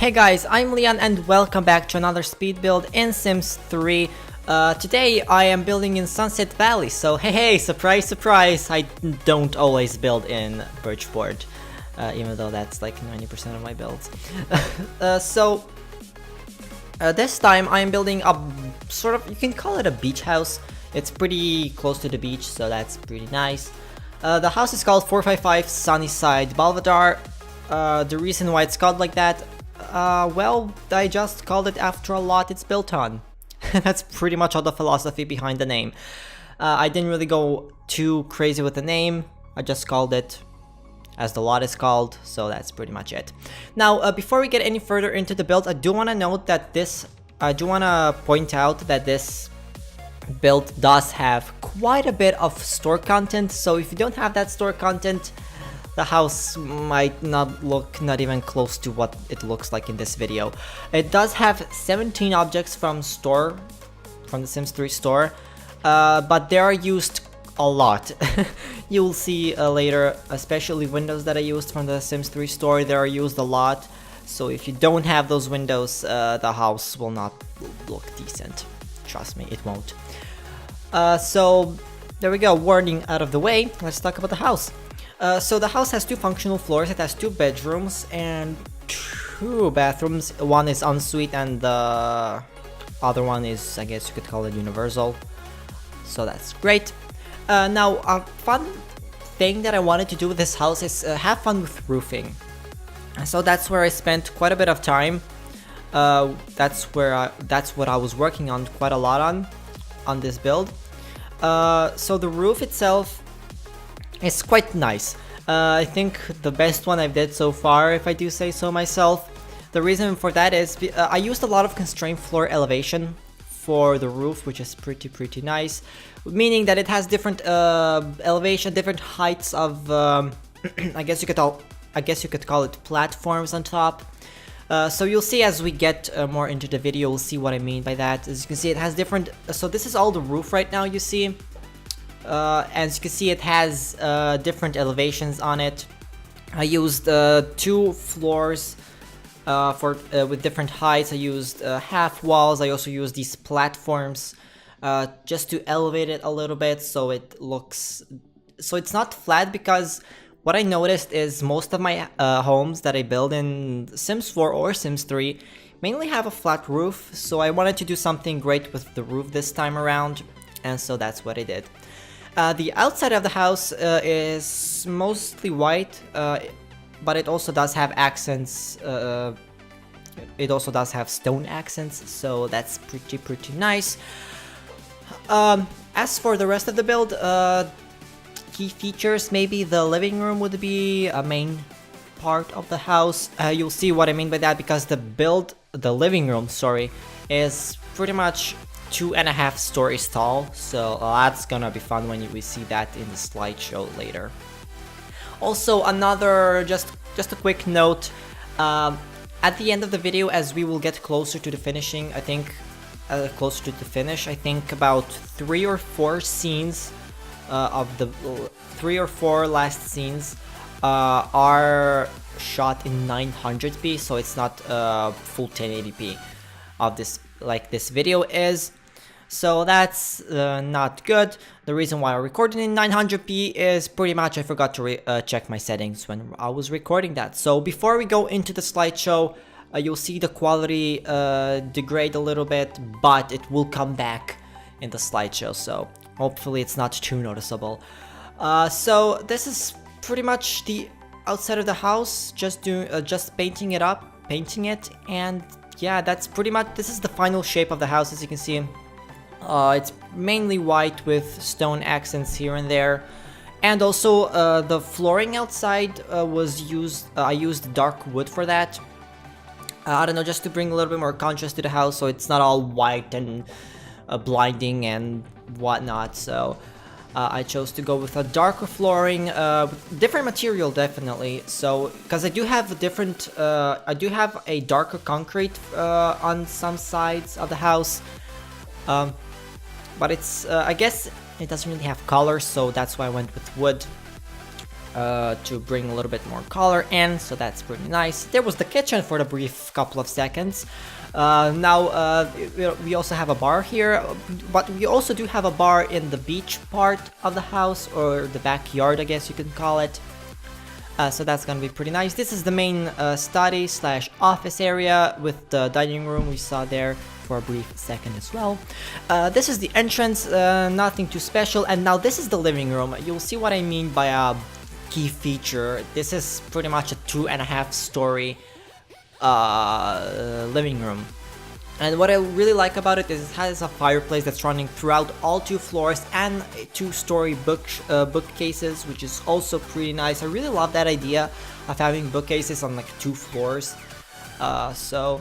Hey guys, I'm Leon and welcome back to another speed build in Sims 3. Today I am building in Sunset Valley, so hey, surprise, surprise, I don't always build in Birchboard, even though that's like 90% of my builds. This time I am building a sort of, you can call it a beach house. It's pretty close to the beach, so that's pretty nice. The house is called 455 Sunnydrive Blvd. The reason why it's called like that, well, I just called it after a lot it's built on. That's pretty much all the philosophy behind the name. I didn't really go too crazy with the name, I just called it as the lot is called, so that's pretty much it. Now, before we get any further into the build, I do want to note that I do want to point out that this build does have quite a bit of store content, so if you don't have that store content, the house might not look not even close to what it looks like in this video. It does have 17 objects from the Sims 3 store, but they are used a lot. You'll see later, especially windows that I used from the Sims 3 store, they are used a lot. So if you don't have those windows, the house will not look decent. Trust me, it won't. So there we go, warning out of the way, let's talk about the house. So the house has two functional floors, it has two bedrooms and two bathrooms. One is ensuite and the other one is, I guess you could call it universal. So that's great. Now, a fun thing that I wanted to do with this house is have fun with roofing. So that's where I spent quite a bit of time. That's what I was working on quite a lot on this build. So the roof itself is quite nice. I think the best one I've did so far, if I do say so myself. The reason for that is I used a lot of constrained floor elevation for the roof, which is pretty nice, meaning that it has different elevation, different heights of I guess you could call it platforms on top. So you'll see as we get more into the video, you'll see what I mean by that. As you can see, it has different, so this is all the roof right now, you see. As you can see, it has different elevations on it. I used two floors with different heights. I used half walls. I also used these platforms just to elevate it a little bit so it looks, so it's not flat, because what I noticed is most of my homes that I build in Sims 4 or Sims 3 mainly have a flat roof, so I wanted to do something great with the roof this time around, and so that's what I did. The outside of the house is mostly white, but it also does have accents. It also does have stone accents, so that's pretty nice. As for the rest of the build, key features, maybe the living room would be a main part of the house. You'll see what I mean by that, because the living room, sorry, is pretty much 2.5 stories tall, so that's gonna be fun when we see that in the slideshow later. Also, just a quick note, at the end of the video, as we will get closer to the finishing, I think closer to the finish, I think about 3 or 4 scenes of the 3 or 4 last scenes are shot in 900p, so it's not full 1080p of this, like this video is. So that's not good. The reason why I recorded in 900p is pretty much I forgot to check my settings when I was recording that. So before we go into the slideshow, you'll see the quality degrade a little bit, but it will come back in the slideshow, so hopefully it's not too noticeable. So this is pretty much the outside of the house, just painting it, and yeah, that's pretty much, this is the final shape of the house. As you can see, it's mainly white with stone accents here and there, and also the flooring outside was used, I used dark wood for that. I don't know, just to bring a little bit more contrast to the house, so it's not all white and blinding and whatnot. So I chose to go with a darker flooring, different material definitely. So because I do have a darker concrete on some sides of the house, but it's I guess it doesn't really have color, so that's why I went with wood. to bring a little bit more color in, so that's pretty nice. There was the kitchen for the brief couple of seconds. Now we also have a bar here, but we also do have a bar in the beach part of the house, or the backyard, I guess you can call it. So that's gonna be pretty nice. This is the main study slash office area with the dining room we saw there for a brief second as well. This is the entrance, nothing too special. And now this is the living room. You'll see what I mean by a key feature. This is pretty much a 2.5-story living room. And what I really like about it is it has a fireplace that's running throughout all 2 floors, and 2-story bookcases, which is also pretty nice. I really love that idea of having bookcases on like 2 floors. So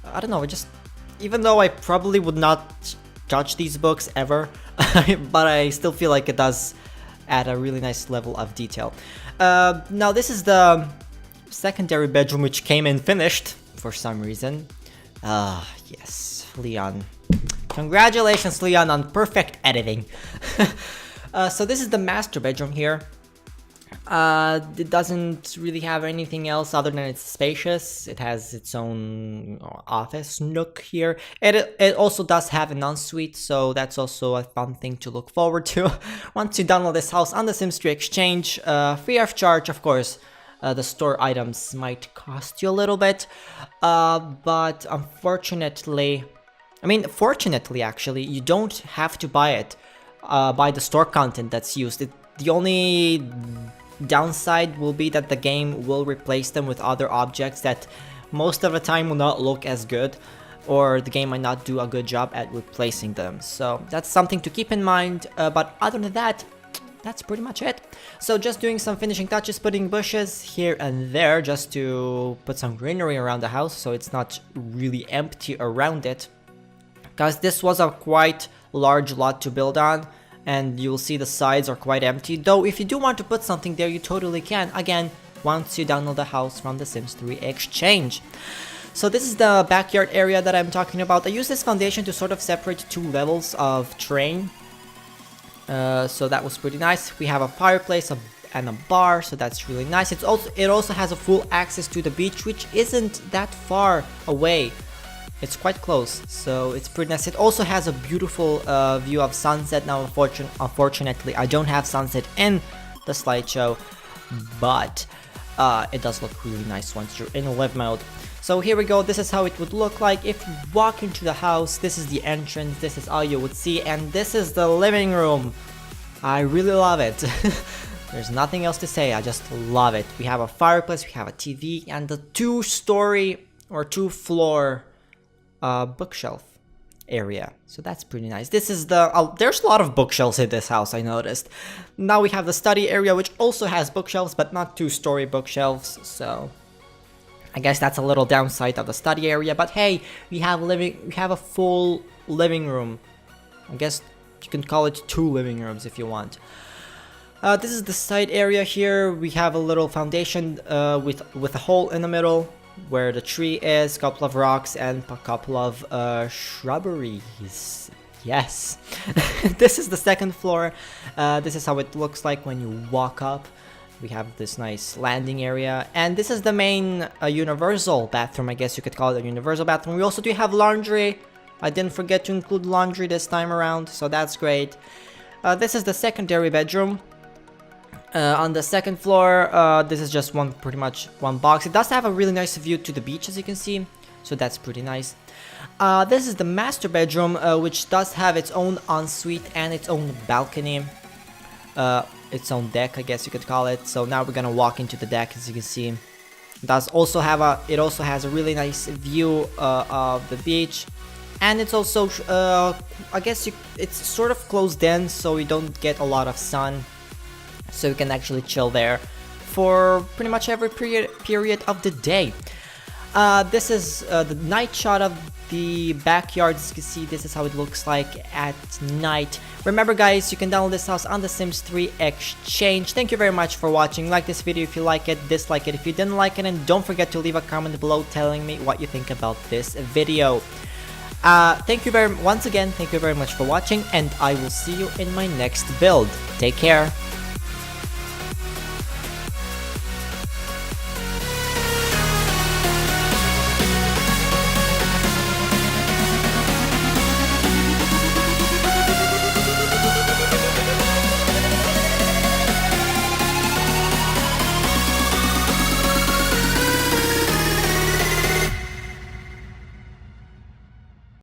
I don't know, just even though I probably would not touch these books ever, but I still feel like it does add a really nice level of detail. Now this is the secondary bedroom, which came in finished for some reason. Yes, Leon. Congratulations, Leon, on perfect editing. So this is the master bedroom here. It doesn't really have anything else other than it's spacious. It has its own office nook here. It also does have an ensuite, so that's also a fun thing to look forward to. Once you download this house on the Sims 3 Exchange, free of charge, of course. The store items might cost you a little bit, but unfortunately, fortunately actually, you don't have to buy it, buy the store content that's used. The only downside will be that the game will replace them with other objects that most of the time will not look as good, or the game might not do a good job at replacing them. So that's something to keep in mind, but other than that, that's pretty much it. So just doing some finishing touches, putting bushes here and there just to put some greenery around the house so it's not really empty around it. Because this was a quite large lot to build on, and you'll see the sides are quite empty. Though if you do want to put something there, you totally can. Again, once you download the house from the Sims 3 Exchange. So this is the backyard area that I'm talking about. I use this foundation to sort of separate 2 levels of terrain. So that was pretty nice. We have a fireplace and a bar, so that's really nice. It also has a full access to the beach, which isn't that far away. It's quite close, so it's pretty nice. It also has a beautiful view of sunset. Now, unfortunately, I don't have sunset in the slideshow, but it does look really nice once you're in live mode. So here we go. This is how it would look like if you walk into the house. This is the entrance. This is all you would see, and this is the living room. I really love it. There's nothing else to say. I just love it. We have a fireplace, we have a TV, and the 2-story or 2-floor bookshelf area. So that's pretty nice. This is the there's a lot of bookshelves in this house, I noticed. Now we have the study area, which also has bookshelves, but not 2-story bookshelves. So I guess that's a little downside of the study area, but hey, we have a full living room. I guess you can call it 2 living rooms if you want. This is the side area here. We have a little foundation with a hole in the middle where the tree is, a couple of rocks, and a couple of shrubberies. Yes. This is the 2nd floor. This is how it looks like when you walk up. We have this nice landing area, and this is the main universal bathroom. I guess you could call it a universal bathroom. We also do have laundry. I didn't forget to include laundry this time around, so that's great. This is the secondary bedroom. On the 2nd floor, this is just pretty much one box. It does have a really nice view to the beach, as you can see, so that's pretty nice. This is the master bedroom, which does have its own ensuite and its own balcony. Its own deck, I guess you could call it. So now we're gonna walk into the deck, as you can see. It also has a really nice view of the beach, and it's also I guess it's sort of closed in, so you don't get a lot of sun, so you can actually chill there for pretty much every period of the day. This is the night shot of the backyard. As you can see, this is how it looks like at night. Remember guys, you can download this house on the Sims 3 Exchange. Thank you very much for watching. Like this video if you like it, dislike it if you didn't like it, and don't forget to leave a comment below telling me what you think about this video. Once again, thank you very much for watching, and I will see you in my next build. Take care.